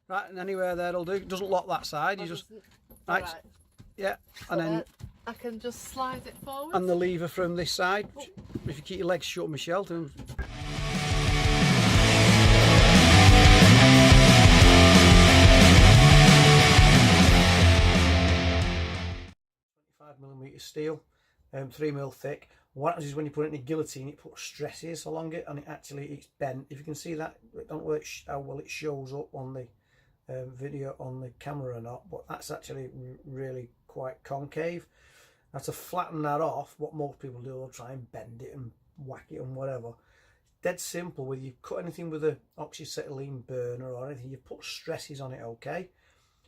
Right, and anywhere there'll do. It doesn't lock that side. You just right. Yeah, and then I can just slide it forward. And the lever from this side. Oh. If you keep your legs shut, Michelle. To 25mm steel, 3mm thick. What happens is when you put it in a guillotine, it puts stresses along it, and it's bent. If you can see that, I don't know how well it shows up on the video on the camera or not, but that's actually really quite concave. Now to flatten that off, what most people do, they'll try and bend it and whack it and whatever. Dead simple. Whether you cut anything with a oxyacetylene burner or anything, you put stresses on it, okay?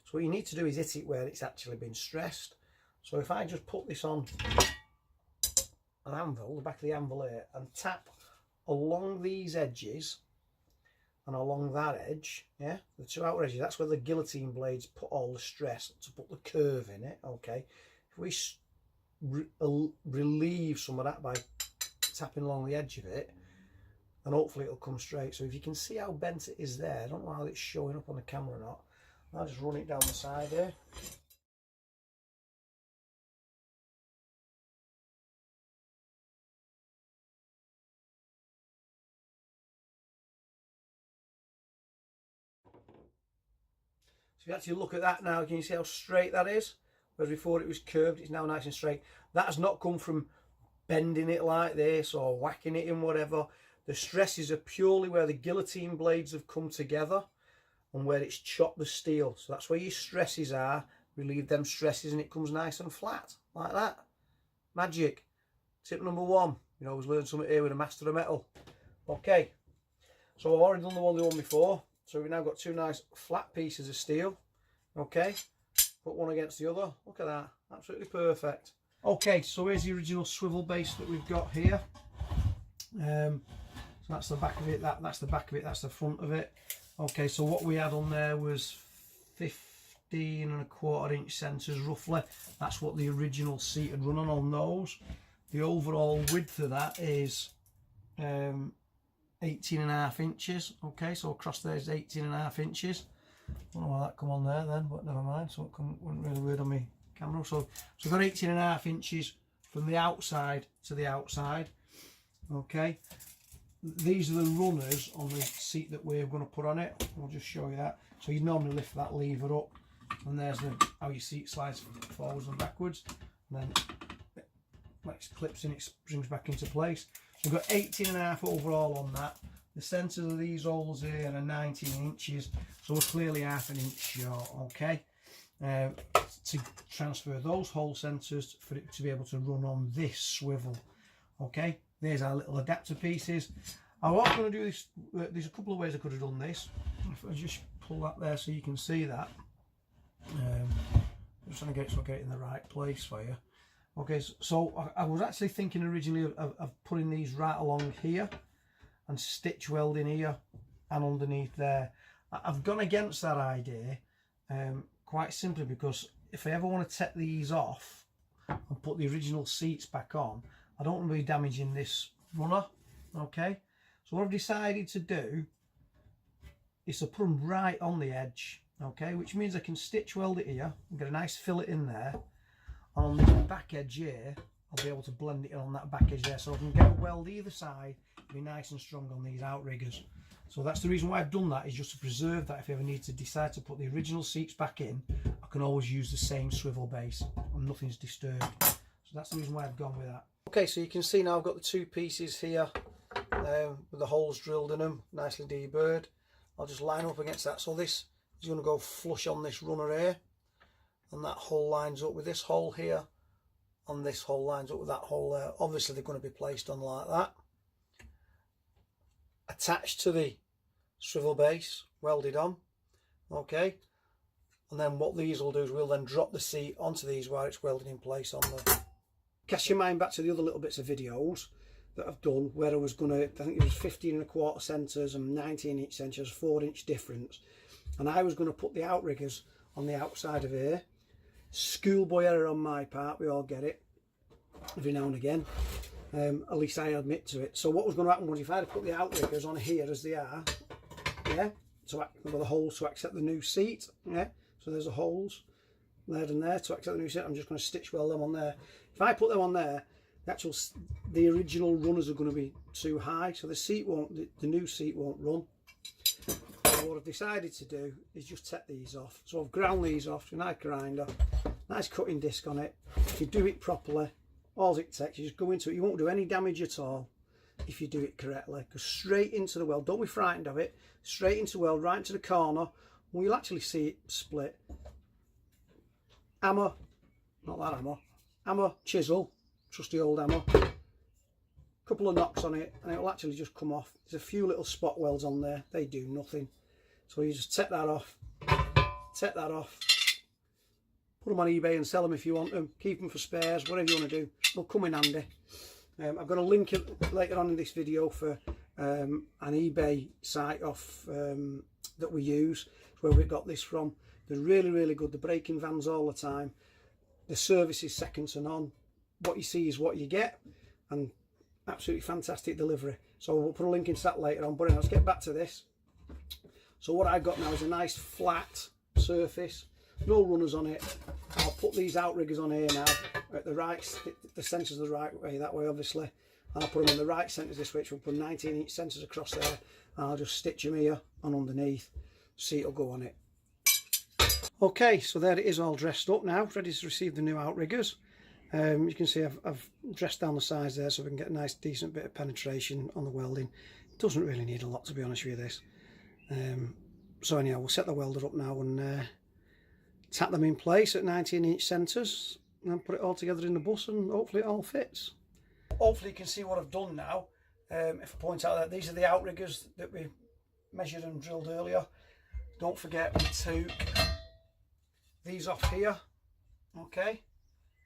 So what you need to do is hit it where it's actually been stressed. So if I just put this on an anvil, the back of the anvil here, and tap along these edges and along that edge, yeah, the two outer edges, that's where the guillotine blades put all the stress to put the curve in it, okay? If we relieve some of that by tapping along the edge of it, and hopefully it'll come straight. So if you can see how bent it is there, I don't know how it's showing up on the camera or not, I'll just run it down the side here. So if you actually look at that now, can you see how straight that is? Whereas before it was curved, it's now nice and straight. That has not come from bending it like this or whacking it in whatever. The stresses are purely where the guillotine blades have come together and where it's chopped the steel. So that's where your stresses are. Relieve them stresses and it comes nice and flat, like that. Magic. Tip number one. You always learn something here with a master of metal. Okay. So I've already done the one before. So we've now got two nice flat pieces of steel. Okay. Put one against the other. Look at that. Absolutely perfect. Okay, so here's the original swivel base that we've got here. So that's the back of it, that's the back of it, that's the front of it. Okay, so what we had on there was 15¼ inch centres roughly. That's what the original seat had run on those. The overall width of that is 18½ inches. Okay, so across there is 18½ inches. I don't know why that come on there then, but never mind. So it wouldn't really work on my camera. So we've got 18½ inches from the outside to the outside. Okay, these are the runners on the seat that we're going to put on it. I'll just show you that. So you normally lift that lever up, and there's how your seat slides forwards and backwards, and then it clips and it springs back into place. So we've got 18½ overall on that. The centres of these holes here are 19 inches, so we're clearly ½ inch short, okay? To transfer those hole centres for it to be able to run on this swivel, okay? There's our little adapter pieces. I was going to do this, there's a couple of ways I could have done this. If I just pull that there so you can see that. I'm just trying to get it in the right place for you. Okay, so I was actually thinking originally of putting these right along here and stitch welding here and underneath there. I've gone against that idea quite simply because if I ever want to take these off and put the original seats back on, I don't want to be damaging this runner. Okay, so what I've decided to do is to put them right on the edge, okay, which means I can stitch weld it here and get a nice fillet in there, and on the back edge here I'll be able to blend it in on that back edge there, so I can get a weld either side, be nice and strong on these outriggers. So that's the reason why I've done that, is just to preserve that. If I ever need to decide to put the original seats back in, I can always use the same swivel base and nothing's disturbed. So that's the reason why I've gone with that. Okay, so you can see now I've got the two pieces here with the holes drilled in them, nicely deburred. I'll just line up against that. So this is going to go flush on this runner here, and that hole lines up with this hole here, and this hole lines up with that hole there. Obviously they're going to be placed on like that, attached to the swivel base, welded on. Okay, and then what these will do is we'll then drop the seat onto these while it's welded in place on the... Cast your mind back to the other little bits of videos that I've done where I was going to, I think it was 15¼ centres and 19 inch centres, 4 inch difference, and I was going to put the outriggers on the outside of here. Schoolboy error on my part, we all get it every now and again, at least I admit to it. So what was going to happen was if I had put the outriggers on here as they are, yeah, the holes to accept the new seat. Yeah, so there's the holes there and there to accept the new seat. I'm just going to stitch weld them on there. If I put them on there, the original runners are going to be too high, so the new seat won't run. So what I've decided to do is just take these off. So I've ground these off with a nice grinder, nice cutting disc on it. If you do it properly, all it takes, you just go into it. You won't do any damage at all if you do it correctly. Go straight into the weld. Don't be frightened of it. Straight into the weld, right into the corner. Well, you'll actually see it split. Hammer, not that hammer. Hammer, chisel, trusty old hammer. Couple of knocks on it, and it will actually just come off. There's a few little spot welds on there. They do nothing. So you just take that off. Take that off. Put them on eBay and sell them if you want them. Keep them for spares, whatever you want to do. They'll come in handy. I've got a link later on in this video for an eBay site off that we use. It's where we got this from. They're really, really good. They're breaking vans all the time. The service is second to none. What you see is what you get, and absolutely fantastic delivery. So we'll put a link into that later on. But let's get back to this. So what I've got now is a nice flat surface, no runners on it. I'll put these outriggers on here now at the right, the centres the right way, that way obviously. And I'll put them in the right centres this way, which we'll put 19-inch centres across there. And I'll just stitch them here and underneath. Seat will go on it. Okay, so there it is, all dressed up now, ready to receive the new outriggers. You can see I've dressed down the sides there so we can get a nice decent bit of penetration on the welding. It doesn't really need a lot, to be honest with you, this. So anyhow, we'll set the welder up now and tap them in place at 19-inch centres and then put it all together in the bus, and hopefully it all fits. Hopefully you can see what I've done now. If I point out that these are the outriggers that we measured and drilled earlier. Don't forget we took these off here, okay,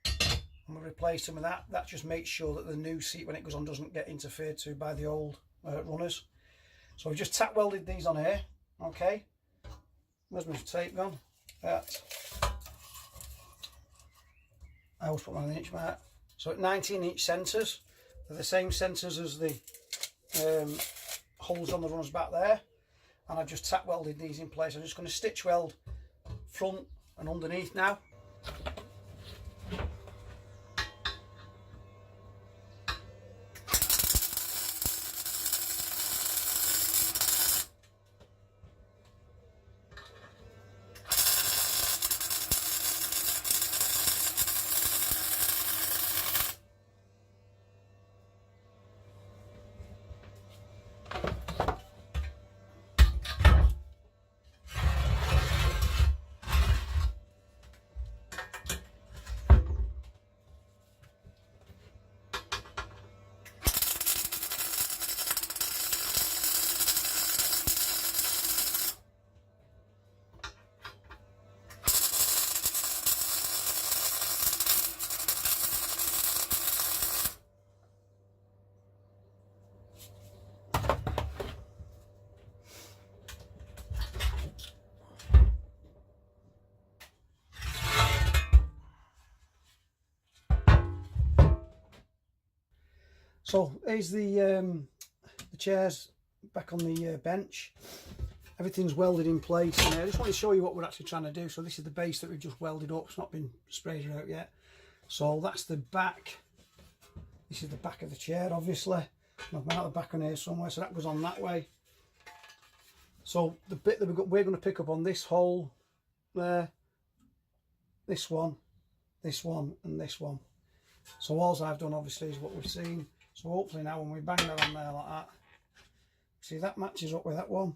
and we replaced them with that. That just makes sure that the new seat, when it goes on, doesn't get interfered to by the old runners. So we've just tack welded these on here, okay. Where's my tape gone? That. I always put my inch mark. So at 19-inch centres, they're the same centres as the holes on the runners back there, and I've just tack welded these in place. I'm just going to stitch weld front and underneath now. So here's the chairs back on the bench. Everything's welded in place. And I just want to show you what we're actually trying to do. So this is the base that we've just welded up. It's not been sprayed out yet. So that's the back. This is the back of the chair, obviously. I've got the back on here somewhere, so that goes on that way. So the bit that we're going to pick up on this hole there, this one, and this one. So all I've done obviously is what we've seen. So hopefully now when we bang that on there like that, see that matches up with that one,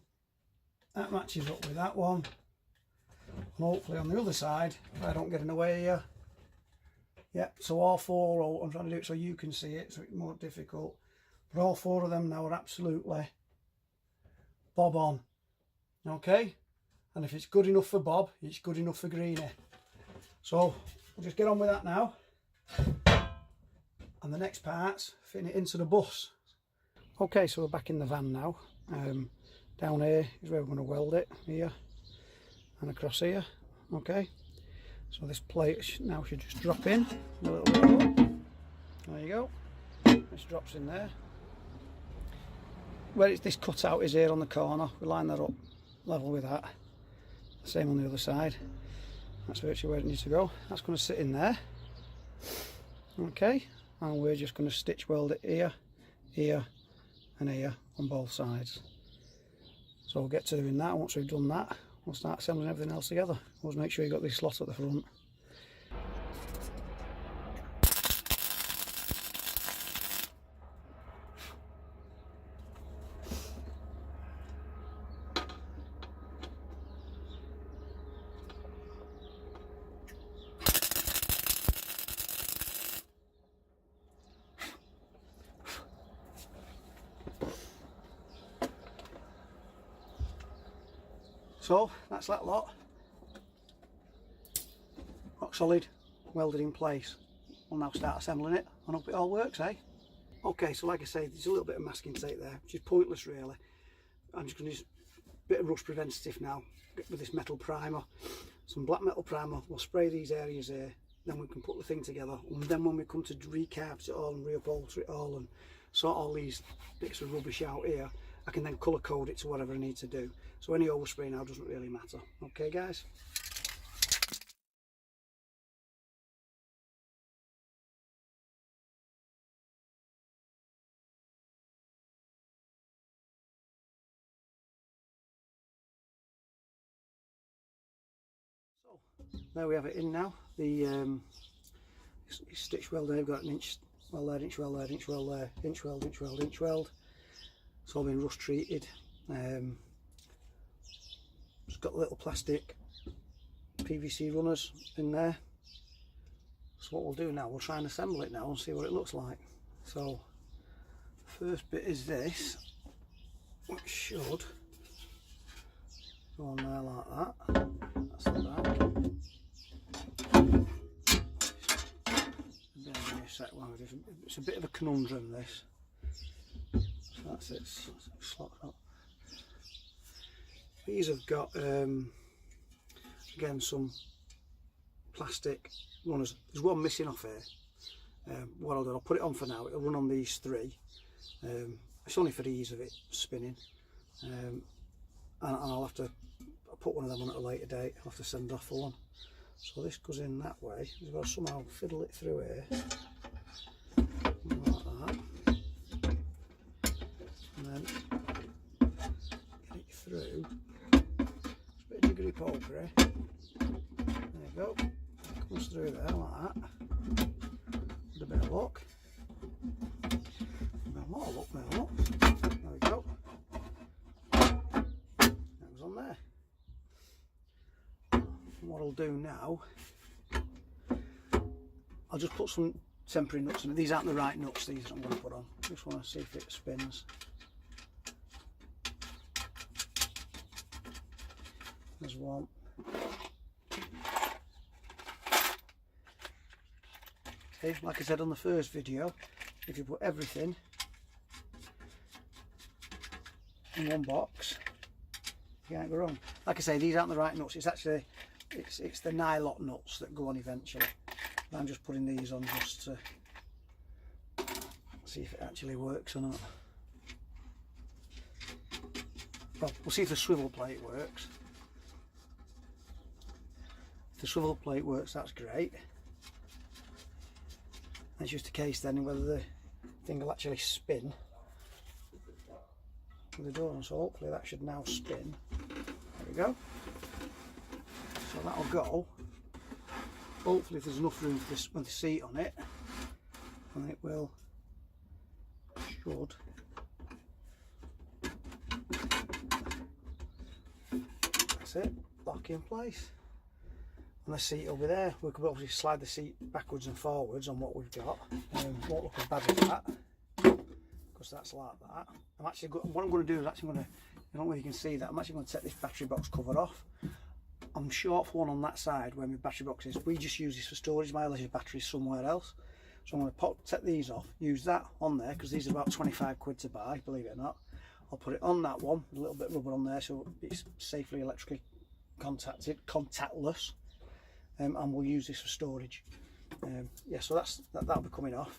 that matches up with that one, and hopefully on the other side, if I don't get in the way here, yep, so all four, I'm trying to do it so you can see it, so it's more difficult, but all four of them now are absolutely bob on, okay, and if it's good enough for Bob, it's good enough for Greenie. So we'll just get on with that now. And the next part's fitting it into the bus. Okay, so we're back in the van now. Down here is where we're going to weld it, here and across here. Okay, so this plate now should just drop in a little bit more. There you go. This drops in there. Where this cutout is here on the corner, we line that up level with that. Same on the other side. That's virtually where it needs to go. That's going to sit in there. Okay, and we're just going to stitch weld it here, here and here on both sides. So we'll get to doing that. Once we've done that, we'll start assembling everything else together. Always make sure you've got this slot at the front. So that's that lot, rock solid, welded in place. We'll now start assembling it and hope it all works, eh? Okay, so like I say, there's a little bit of masking tape there, which is pointless really. I'm just going to use a bit of rust preventative now with this metal primer, some black metal primer. We'll spray these areas here, then we can put the thing together, and then when we come to recarpet it all and reupholster it all and sort all these bits of rubbish out here, I can then colour code it to whatever I need to do. So any overspray now doesn't really matter. Okay guys? So there we have it in now. The stitch weld there, I've got an inch weld there, inch weld there, inch weld there, inch weld, inch weld, inch weld. It's all been rust treated. It's got little plastic PVC runners in there. So what we'll do now, we'll try and assemble it now and see what it looks like. So the first bit is this, which should go on there like that. That's the back. It's a bit of a conundrum, this. So that's it, slot up. These have got again some plastic runners. There's one missing off here. What I'll do, I'll put it on for now. It'll run on these three. It's only for the ease of it spinning, and I'll have to put one of them on at a later date. I'll have to send off for one. So this goes in that way. We've got to somehow fiddle it through here, like that, and then get it through. Bit of jiggery pokery. There you go. It comes through there like that. With a bit of luck. A lot of luck there, look. There we go. That goes on there. And what I'll do now, I'll just put some temporary nuts in it. These aren't the right nuts, these that I'm going to put on. Just want to see if it spins. There's one. Okay, like I said on the first video, if you put everything in one box, you can't go wrong. Like I say, these aren't the right nuts. It's actually it's the nylon nuts that go on eventually. I'm just putting these on just to see if it actually works or not. Well, we'll see if the swivel plate works. If the swivel plate works, that's great. It's just a case then whether the thing will actually spin with the door on. So hopefully that should now spin. There we go. So that'll go. Hopefully if there's enough room for this with the seat on it, and it will, should. That's it, lock in place. And the seat will be there. We could obviously slide the seat backwards and forwards on what we've got. Won't look as bad as that, because that's like that. I'm actually what I'm going to do is actually going to, I don't know if you can see that, I'm actually going to take this battery box cover off. I'm short for one on that side where my battery box is. We just use this for storage. My electric battery is somewhere else. So I'm going to take these off, use that on there, because these are about 25 quid to buy, believe it or not. I'll put it on that one, a little bit of rubber on there so it's safely electrically contactless. And we'll use this for storage. Yeah, so that'll be coming off.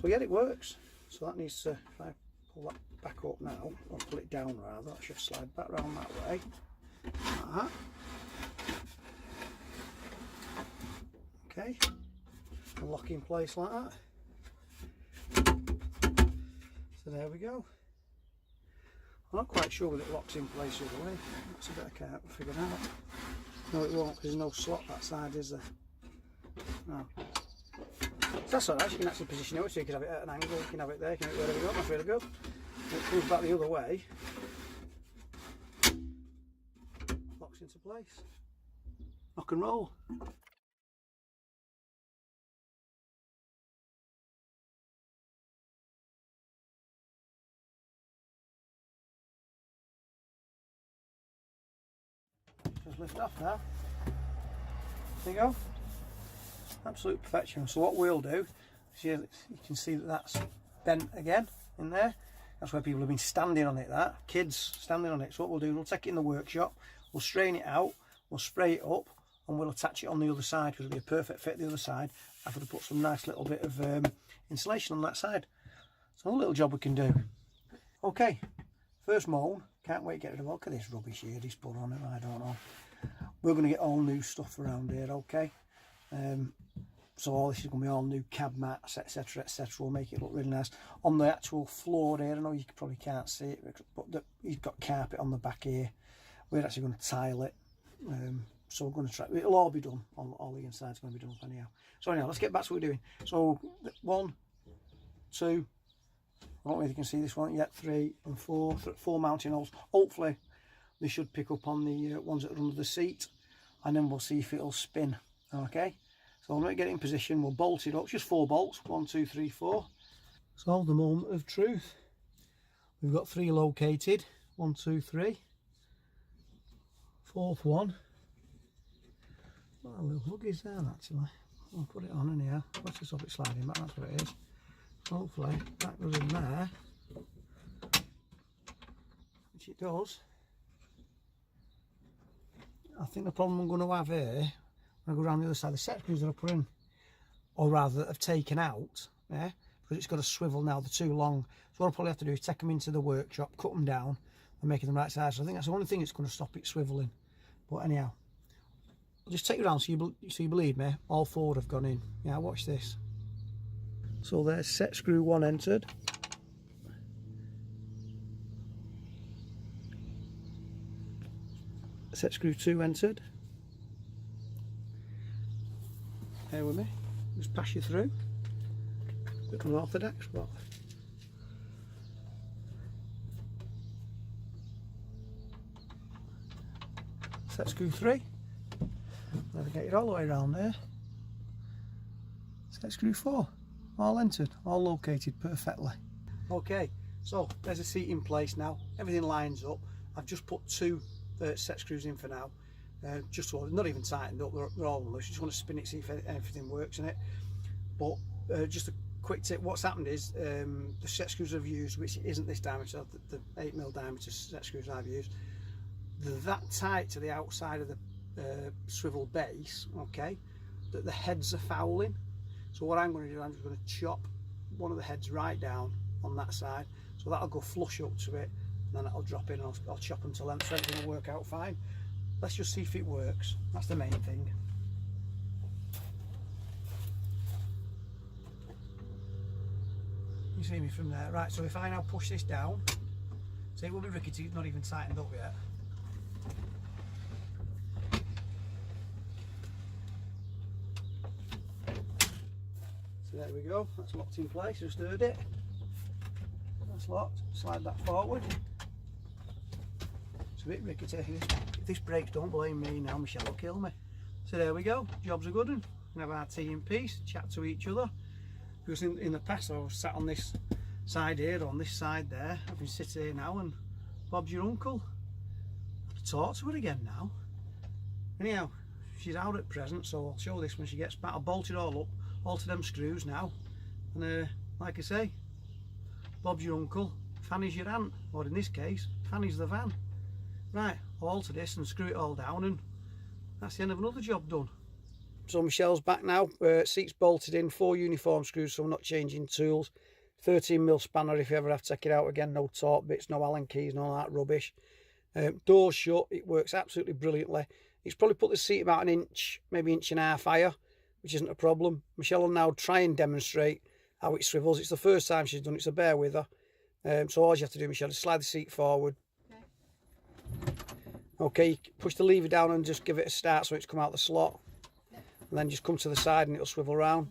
So yeah, it works. So that needs to, if I pull that back up now, or pull it down rather. I should slide back round that way, like that. Okay, and lock in place like that. So there we go. I'm not quite sure whether it locks in place the other way. That's a bit I can't figure out. No, it won't, because there's no slot that side, is there? No. So that's alright, you can actually position it, so you can have it at an angle, you can have it there, you can have it wherever you want, that's really good. When it comes back the other way, locks into place. Rock and roll. Just lift off now. There you go. Absolute perfection. So what we'll do is you can see that that's bent again in there. That's where people have been standing on it, that kids standing on it. So what we'll do, we'll take it in the workshop, we'll strain it out, we'll spray it up, and we'll attach it on the other side, because it'll be a perfect fit the other side after to put some nice little bit of insulation on that side. So a little job we can do. Okay, first mown. Can't wait to get rid of all. Look at this rubbish here he's put on it. I don't know. We're going to get all new stuff around here, okay? So all this is going to be all new cab mats, etc, etc. We'll make it look really nice. On the actual floor here, I know you probably can't see it, but he's got carpet on the back here. We're actually going to tile it. So we're going to try, it'll all be done, all the inside's going to be done anyhow. So anyhow, let's get back to what we're doing. So 1, 2, I don't know if you can see this one yet, 3 and 4, 4 mounting holes. Hopefully they should pick up on the ones that are under the seat, and then we'll see if it'll spin. Okay, so I'm going to get it in position, we'll bolt it up, just 4 bolts, 1, 2, 3, 4. So the moment of truth. We've got 3 located, 1, 2, 3. 4th one. Well, a little lug is there actually. I'll put it on anyhow. Let's just stop it sliding back, that's what it is. Hopefully that goes in there, which it does. I think the problem I'm going to have here, when I go around the other side, the set screws that I put in, or rather that I've taken out, yeah, because it's got a swivel now, they're too long. So what I'll probably have to do is take them into the workshop, cut them down and make them right size. So I think that's the only thing that's going to stop it swiveling. But anyhow, I'll just take you around so you believe me, all 4 have gone in. Yeah, watch this. So there's set screw 1 entered. Set screw 2 entered. Bear with me, just pass you through. Bit unorthodox, but set screw 3. Navigate it all the way around there. Set screw 4. All entered, all located perfectly. Okay, so there's a seat in place now. Everything lines up. I've just put 2 set screws in for now. Just so not even tightened up, they're all loose. Just want to spin it, see if everything works in it. But just a quick tip, what's happened is the set screws I've used, which isn't this diameter, the 8mm diameter set screws I've used, they're that tight to the outside of the swivel base, okay, that the heads are fouling. So what I'm going to do, I'm just going to chop one of the heads right down on that side, so that'll go flush up to it, and then it'll drop in, and I'll chop them to length, so everything will work out fine. Let's just see if it works, that's the main thing. You see me from there, right, so if I now push this down, see it will be rickety, it's not even tightened up yet. So there we go, that's locked in place, just heard it. That's locked, slide that forward. It's a bit rickety, if this breaks don't blame me now, Michelle will kill me. So there we go, job's a good one. We can have our tea in peace, chat to each other. Because in the past I was sat on this side here, on this side there, I've been sitting here now and Bob's your uncle. I have to talk to her again now. Anyhow, she's out at present, so I'll show this when she gets back. I'll bolt it all up, alter them screws now, and like I say, Bob's your uncle, Fanny's your aunt, or in this case, Fanny's the van. Right, I'll alter this and screw it all down, and that's the end of another job done. So Michelle's back now, seats bolted in, 4 uniform screws, so I'm not changing tools. 13mm spanner if you ever have to take it out again. No torque bits, no Allen keys, no that rubbish. Doors shut, it works absolutely brilliantly. It's probably put the seat about an inch, maybe inch and a half higher, which isn't a problem. Michelle will now try and demonstrate how it swivels. It's the first time she's done it, so bear with her. So all you have to do, Michelle, is slide the seat forward. Okay, push the lever down and just give it a start so it's come out the slot. And then just come to the side and it'll swivel round.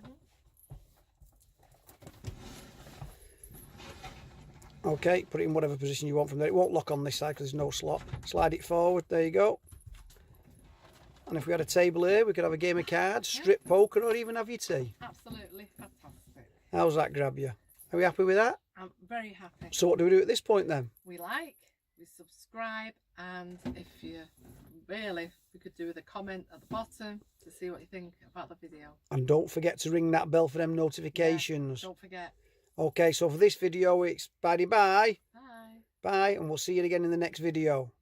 Okay, put it in whatever position you want from there. It won't lock on this side because there's no slot. Slide it forward, there you go. And if we had a table here, we could have a game of cards, strip poker, or even have your tea. Absolutely fantastic. How's that grab you? Are we happy with that? I'm very happy. So what do we do at this point then? We like, we subscribe, and if you really, we could do with a comment at the bottom to see what you think about the video. And don't forget to ring that bell for them notifications. Don't forget. Okay, so for this video, it's bye-bye. Bye. Bye, and we'll see you again in the next video.